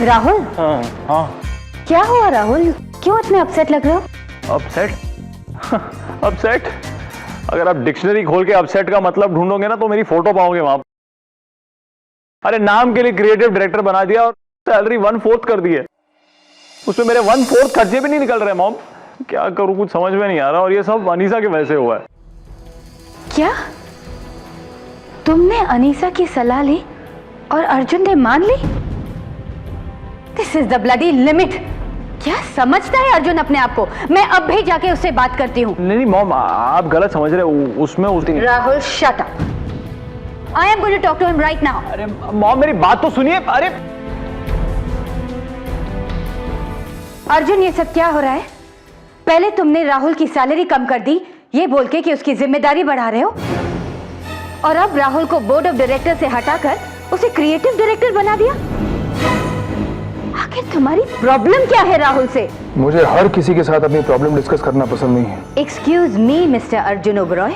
राहुल। हाँ हाँ। क्या हुआ राहुल, क्यों इतने अपसेट लग रहे हो? अपसेट? अपसेट? अगर आप डिक्शनरी खोल के अपसेट का मतलब ढूंढोगे ना तो मेरी फोटो पाओगे वहां। अरे नाम के लिए क्रिएटिव डायरेक्टर बना दिया और सैलरी 1/4 कर दी है। उसमें मेरे 1/4 खर्चे भी नहीं निकल रहे मॉम। क्या करूं, कुछ समझ में नहीं आ रहा। और ये सब अनीसा की वजह से हुआ है। क्या तुमने अनीसा की सलाह ली और अर्जुन ने मान ली? This is the bloody limit. क्या समझता है अर्जुन अपने आप को? मैं अब भी जाके उससे बात करती हूँ। नहीं मॉम, आप गलत समझ रहे हो। उसमें उस Rahul shut up. I am going to talk to him right now. अरे मॉम मेरी बात तो सुनिए। अरे अर्जुन, ये सब क्या हो रहा है? पहले तुमने राहुल की सैलरी कम कर दी ये बोल के कि उसकी जिम्मेदारी बढ़ा रहे हो, और अब राहुल को बोर्ड ऑफ डायरेक्टर से हटाकर उसे क्रिएटिव डायरेक्टर बना दिया। आखिर तुम्हारी प्रॉब्लम क्या है राहुल से? मुझे हर किसी के साथ अपनी प्रॉब्लम डिस्कस करना पसंद नहीं है। एक्सक्यूज मी मिस्टर अर्जुन ओबरॉय,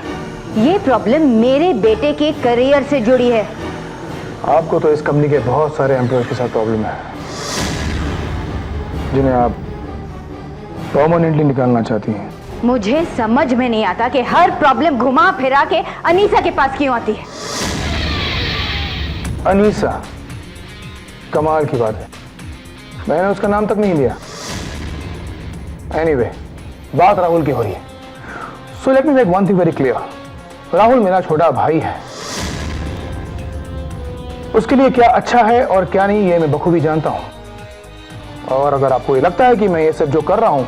ये प्रॉब्लम मेरे बेटे के करियर से जुड़ी है। आपको तो इस कंपनी के बहुत सारे एम्प्लॉय के साथ प्रॉब्लम है जिन्हें आप परमानेंटली निकालना चाहती हैं। मुझे समझ में नहीं आता कि हर प्रॉब्लम घुमा फिरा के अनीसा के पास क्यों आती है। अनीसा, कमाल की बात है, मैंने उसका नाम तक नहीं लिया। एनीवे, बात राहुल की हो रही है। So let me make one thing very clear. Rahul मेरा छोटा भाई है। उसके लिए क्या अच्छा है और क्या नहीं ये मैं बखूबी जानता हूं। और अगर आपको ये लगता है कि मैं ये सब जो कर रहा हूं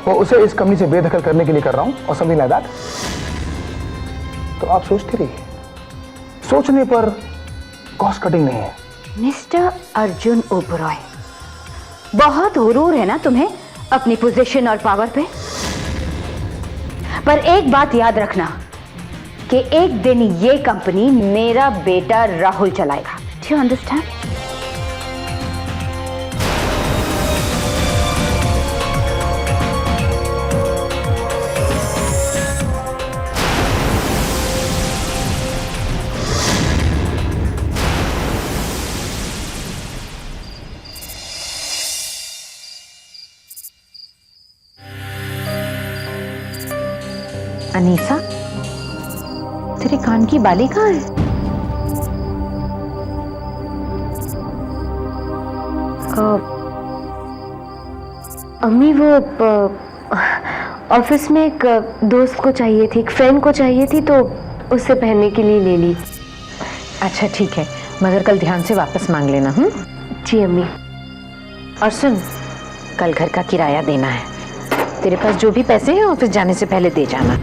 वो उसे इस कंपनी से बेदखल करने के लिए कर रहा हूं और समथिंग लाइक दैट, तो आप सोचती रहिए। सोचने पर कॉस्ट कटिंग नहीं है। मिस्टर अर्जुन ओबरॉय, बहुत गुरूर है ना तुम्हें अपनी पोजीशन और पावर पे। पर एक बात याद रखना कि एक दिन ये कंपनी मेरा बेटा राहुल चलाएगा। Do you understand? अनीसा, तेरे कान की बाली कहाँ है? अम्मी, वो ऑफिस में एक दोस्त को चाहिए थी, एक फ्रेंड को चाहिए थी, तो उससे पहनने के लिए ले ली। अच्छा ठीक है, मगर कल ध्यान से वापस मांग लेना। जी अम्मी। और सुन, कल घर का किराया देना है। तेरे पास जो भी पैसे हैं ऑफिस जाने से पहले दे जाना।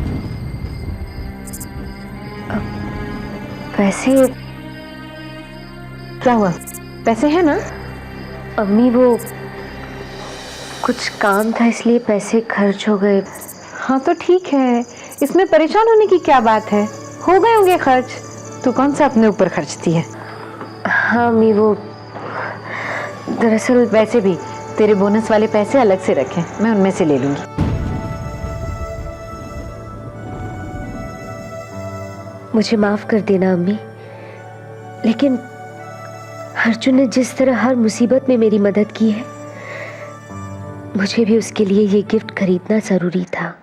पैसे? क्या हुआ, पैसे हैं ना? अम्मी, वो कुछ काम था इसलिए पैसे खर्च हो गए। हाँ तो ठीक है, इसमें परेशान होने की क्या बात है, हो गए होंगे खर्च। तू कौन सा अपने ऊपर खर्चती है? हाँ अम्मी, वो दरअसल वैसे भी तेरे बोनस वाले पैसे अलग से रखे, मैं उनमें से ले लूंगी। मुझे माफ कर देना अम्मी, लेकिन अर्जुन ने जिस तरह हर मुसीबत में मेरी मदद की है, मुझे भी उसके लिए ये गिफ्ट खरीदना जरूरी था।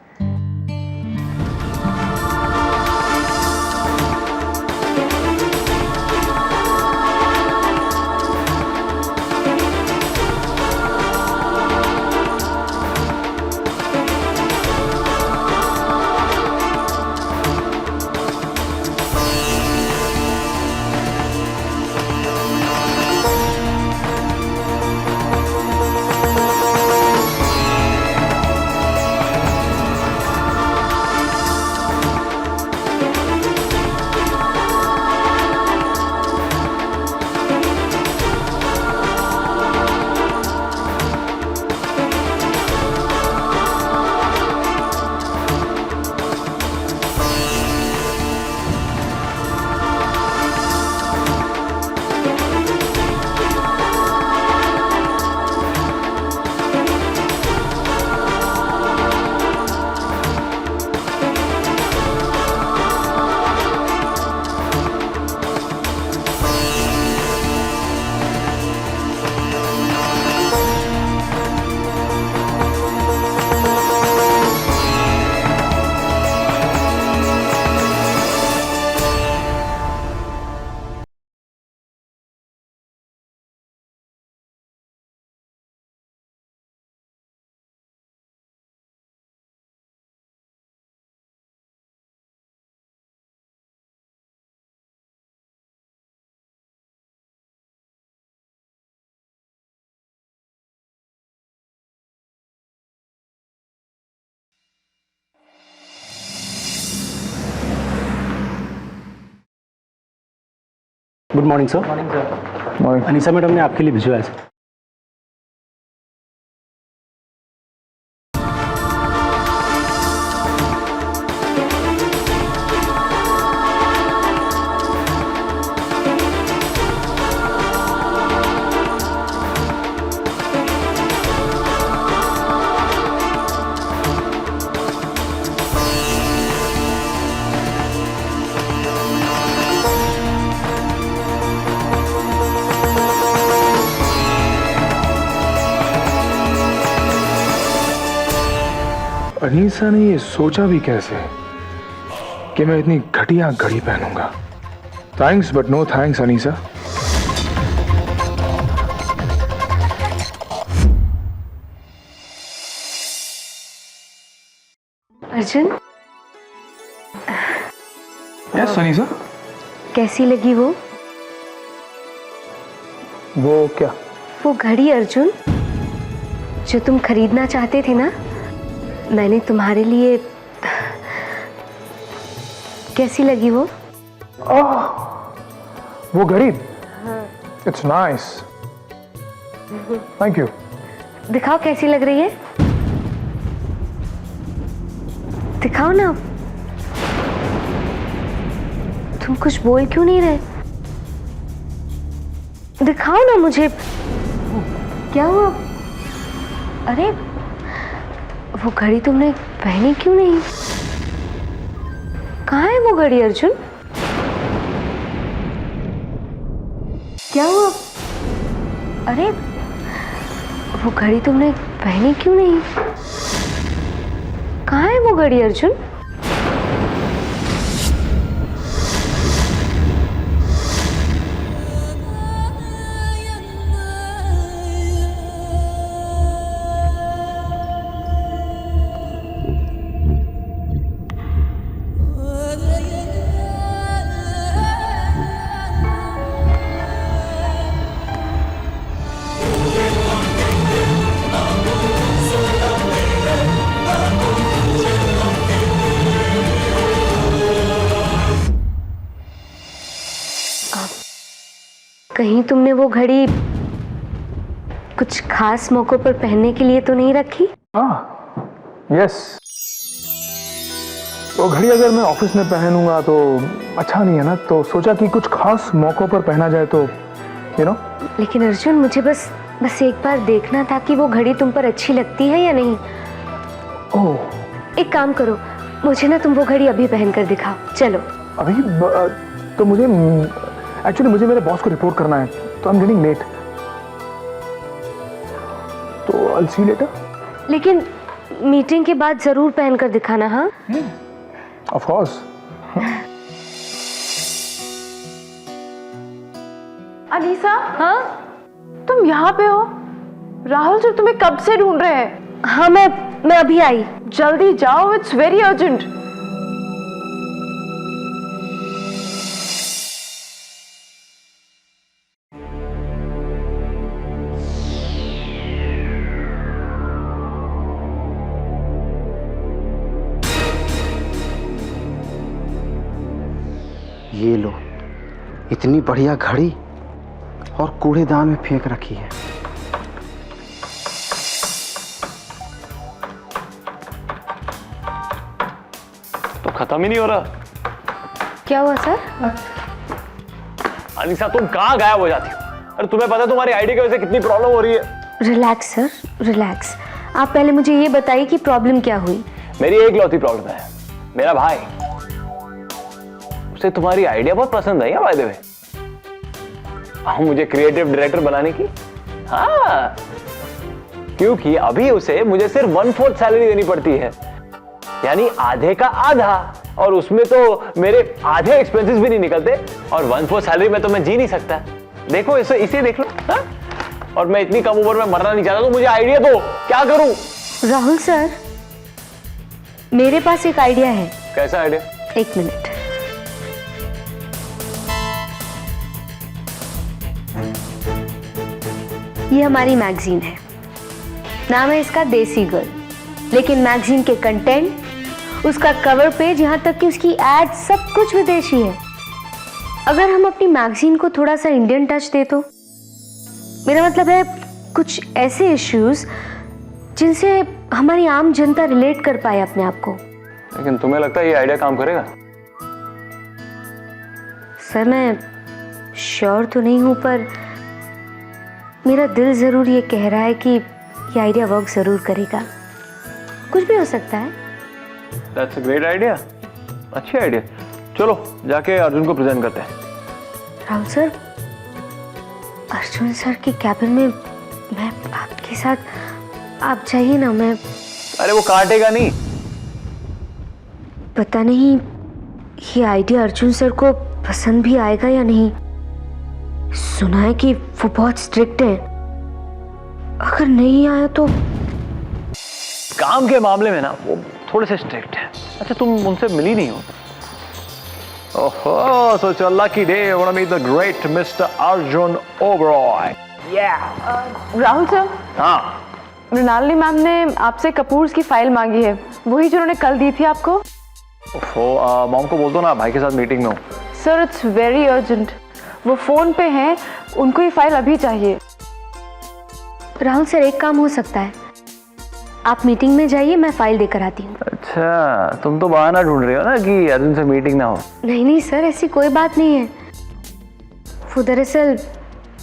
Good morning sir. Morning. Anisa madam ने आपके लिए भिजवाया सर। अनीसा ने ये सोचा भी कैसे कि मैं इतनी घटिया घड़ी पहनूंगा। Thanks but no thanks Anisa. Arjun, yes Anisa. कैसी लगी वो क्या? वो घड़ी अर्जुन, जो तुम खरीदना चाहते थे ना, मैंने तुम्हारे लिए। कैसी लगी वो? वो घड़ी? It's nice, thank you. दिखाओ कैसी लग रही है, दिखाओ ना। तुम कुछ बोल क्यों नहीं रहे? दिखाओ ना मुझे। क्या हुआ? अरे वो घड़ी तुमने पहनी क्यों नहीं? कहाँ है वो घड़ी अर्जुन? क्या हुआ? अरे वो घड़ी तुमने पहनी क्यों नहीं? कहाँ है वो घड़ी अर्जुन? कहीं तुमने वो घड़ी कुछ खास मौकों पर पहनने के लिए तो नहीं रखी? यस। वो घड़ी अगर मैं ऑफिस में पहनूंगा तो अच्छा नहीं है ना, तो सोचा कि कुछ खास मौकों पर पहना जाए तो यू नो। लेकिन अर्जुन, मुझे बस एक बार देखना था कि वो घड़ी तुम पर अच्छी लगती है या नहीं। ओह, एक काम करो, मुझे ना तुम वो घड़ी अभी पहन कर दिखाओ। चलो। अभी तो मुझे एक्चुअली मुझे मेरे बॉस को रिपोर्ट करना है, तो आई एम गेटिंग लेट, तो I will see you later. लेकिन मीटिंग के बाद जरूर पहन कर दिखाना। हाँ, ऑफ कोर्स। अनीसा, हाँ, तुम यहाँ पे हो? राहुल सर तुम्हें कब से ढूंढ रहे हैं। हाँ, मैं अभी आई। जल्दी जाओ, इट्स वेरी अर्जेंट। ये लो, इतनी बढ़िया घड़ी और कूड़ेदान में फेंक रखी है। तो खत्म ही नहीं हो रहा। क्या हुआ सर? अनीसा, तुम कहाँ गायब हो जाती हो? अरे तुम्हें पता है तुम्हारी आईडी की वजह से कितनी प्रॉब्लम हो रही है। Relax sir, relax. आप पहले मुझे ये बताइए कि प्रॉब्लम क्या हुई। मेरी एक लौती प्रॉब्लम है, मेरा भाई, उसे तुम्हारी आइडिया बहुत पसंद आई है बाय द वे। मुझे क्रिएटिव डायरेक्टर बनाने की। हाँ, क्योंकि अभी उसे मुझे सिर्फ 1/4 सैलरी देनी पड़ती है, यानी आधे का आधा, और उसमें तो मेरे आधे एक्सपेंसेस भी नहीं निकलते, और 1/4 सैलरी में तो मैं जी नहीं सकता। देखो इसे देख लो। हाँ? और मैं इतनी कम उम्र में मरना नहीं चाहता, तो मुझे आइडिया दो, क्या करूं? राहुल सर, मेरे पास एक आइडिया है। कैसा आइडिया? एक मिनट। ये हमारी मैगजीन है, नाम है इसका देसी गर्ल, लेकिन मैगजीन के कंटेंट, उसका कवर पेज, यहां तक कि उसकी एड, सब कुछ विदेशी है। अगर हम अपनी मैगजीन को थोड़ा सा इंडियन टच दे तो? मेरा मतलब है कुछ ऐसे इश्यूज जिनसे हमारी आम जनता रिलेट कर पाए अपने आप को। लेकिन तुम्हें लगता है ये आइडिया काम करेगा? सर मैं श्योर तो नहीं हूं, पर मेरा दिल जरूर ये कह रहा है कि ये आइडिया वर्क जरूर करेगा। कुछ भी हो सकता है। दैट्स अ ग्रेट आइडिया, अच्छी आइडिया। चलो जाके अर्जुन को प्रेजेंट करते हैं। राहुल सर, अर्जुन सर के कैबिन में मैं आपके साथ, आप जाइए ना। मैं अरे वो काटेगा नहीं। पता नहीं ये आइडिया अर्जुन सर को पसंद भी आएगा या नहीं। सुना है कि वो बहुत स्ट्रिक्ट है, अगर नहीं आया तो। काम के मामले में ना वो थोड़े से स्ट्रिक्ट है। अच्छा तुम उनसे मिली नहीं हो? ओहो, so it's a lucky day. I want to meet the great Mr. Arjun Oberoi. Rahul sir, हाँ, मृणालिनी मैम ने आपसे कपूर्स की फाइल मांगी है, वही जो उन्होंने कल दी थी आपको। मॉम को बोल दो ना भाई के साथ मीटिंग में हूँ। सर इट्स वेरी अर्जेंट, वो फोन पे हैं, उनको ये फाइल अभी चाहिए। राहुल सर एक काम हो सकता है, आप मीटिंग में जाइए, मैं फाइल देकर आती हूँ। अच्छा तुम तो बहाना ढूंढ रहे हो ना कि अर्जुन से मीटिंग ना हो। नहीं नहीं सर, ऐसी कोई बात नहीं है। वो दरअसल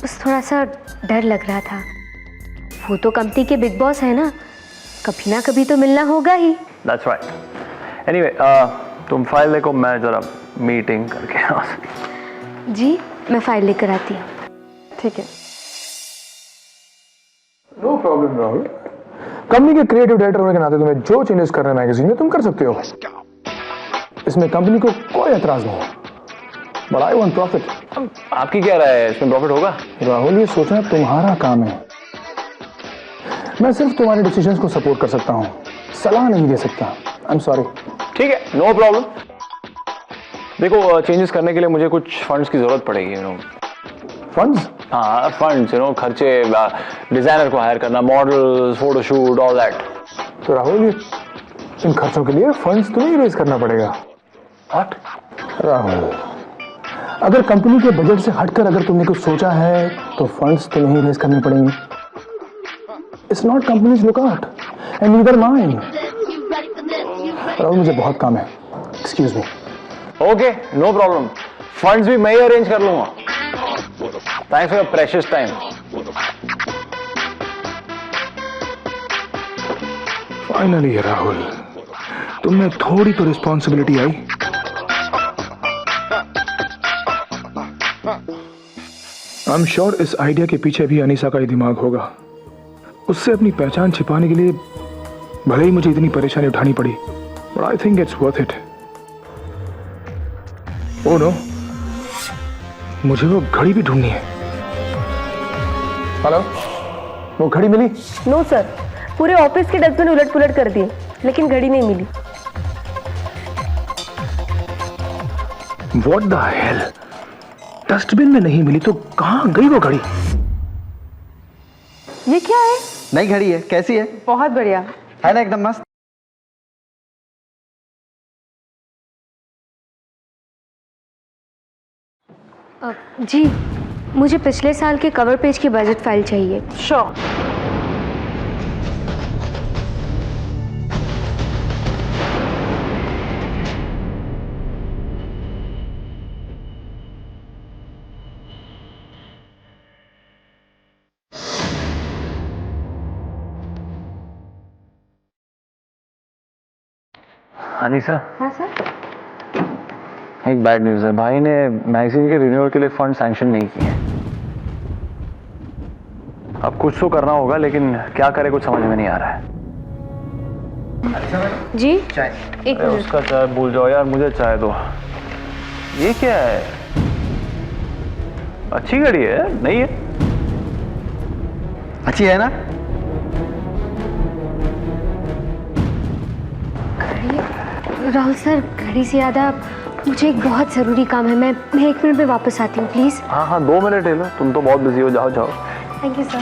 बस थोड़ा सा डर लग रहा था। वो तो कंपनी के बिग बॉस है ना, कभी ना कभी तो मिलना होगा ही। That's right. Anyway, तुम फाइल देखो, मैं जरा मीटिंग करके आ। जी मैं फाइल लेकर आती हूँ। ठीक है। नो प्रॉब्लम राहुल, कंपनी के क्रिएटिव डायरेक्टर होने के नाते तुम्हें जो चेंजेस करना है मैगजीन में तुम कर सकते हो, इसमें कंपनी को कोई एतराज नहीं है। But I want profit. आपकी क्या राय है, इसमें प्रॉफिट होगा? राहुल ये सोचना तुम्हारा काम है, मैं सिर्फ तुम्हारे डिसीजंस को सपोर्ट कर सकता हूँ, सलाह नहीं दे सकता। I am sorry. ठीक है, नो प्रॉब्लम। देखो चेंजेस करने के लिए मुझे कुछ फंड्स की जरूरत पड़ेगी, यू नो। फंड्स? हाँ फंड्स, यू नो, खर्चे, डिजाइनर को हायर करना, मॉडल्स, फोटोशूट, ऑल दैट। तो राहुल ये इन खर्चों के लिए फंड्स तुम्हें ही रेज करना पड़ेगा। व्हाट? राहुल अगर कंपनी के बजट से हटकर अगर तुमने कुछ सोचा है तो फंड्स तुम्हें ही रेज करने पड़ेंगे। It's not companies lookout and neither mine. Rahul मुझे बहुत काम है, excuse me. Okay, no problem, funds भी मैं ही अरेंज कर लूंगा। Thanks for your precious time. Finally Rahul, तुमने थोड़ी तो रिस्पॉन्सिबिलिटी आई। आई एम श्योर इस आइडिया के पीछे भी अनीसा का ही दिमाग होगा। उससे अपनी पहचान छिपाने के लिए भले ही मुझे इतनी परेशानी उठानी पड़ी, but I think it's worth it. Oh no, मुझे वो घड़ी भी ढूंढनी है। हेलो, वो घड़ी मिली? नो सर, पूरे ऑफिस के डस्टबिन उलट पुलट कर दिए, लेकिन घड़ी नहीं मिली। What the hell? डस्टबिन में नहीं मिली तो कहां गई वो घड़ी? ये क्या है? नई घड़ी है, कैसी है? बहुत बढ़िया। है ना, एकदम मस्त। जी मुझे पिछले साल के कवर पेज की बजट फाइल चाहिए। श्योर। अनीसा, हाँ सर। एक बैड न्यूज़ है, भाई ने मैगजीन के रिन्यूअल के लिए फंड सैंक्शन नहीं किए। अब कुछ तो करना होगा, लेकिन क्या करे कुछ समझ में नहीं आ रहा है। जी चाय। एक अरे मिनट। उसका चाय भूल जाओ यार, मुझे चाय दो। ये क्या है? अच्छी घड़ी है, नहीं है? अच्छी है ना? राहुल सर, घड़ी से याद आया, मुझे एक बहुत ज़रूरी काम है। मैं 1 मिनट में वापस आती हूँ प्लीज़। हाँ हाँ 2 मिनट ले लो, तुम तो बहुत बिजी हो, जाओ जाओ। Thank you sir.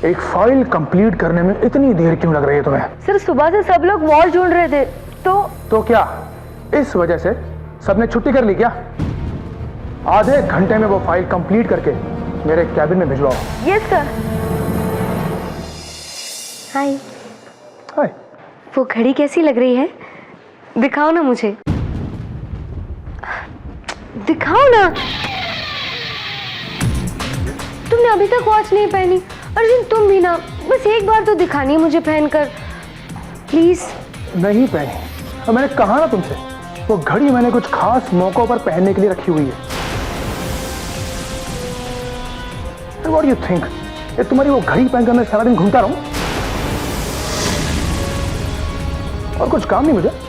एक फाइल कंप्लीट करने में इतनी देर क्यों लग रही है तुम्हें? सर सुबह से सब लोग वॉल ढूंढ रहे थे, तो तो क्या इस वजह से सबने छुट्टी कर ली क्या? आधे घंटे में वो फाइल कंप्लीट करके मेरे कैबिन में भिजवाओ। Yes sir. हाय, हाय। वो घड़ी कैसी लग रही है? दिखाओ ना मुझे, दिखाओ ना। तुमने अभी तक वॉच नहीं पहनी। अर्जुन तुम भी ना, बस एक बार तो दिखानी है मुझे पहनकर, प्लीज। नहीं पहनी। और मैंने कहा ना तुमसे, वो घड़ी मैंने कुछ खास मौकों पर पहनने के लिए रखी हुई है। व्हाट डू यू थिंक, ये तुम्हारी वो घड़ी पहनकर मैं सारा दिन घूमता रहूं? और कुछ काम नहीं मुझे।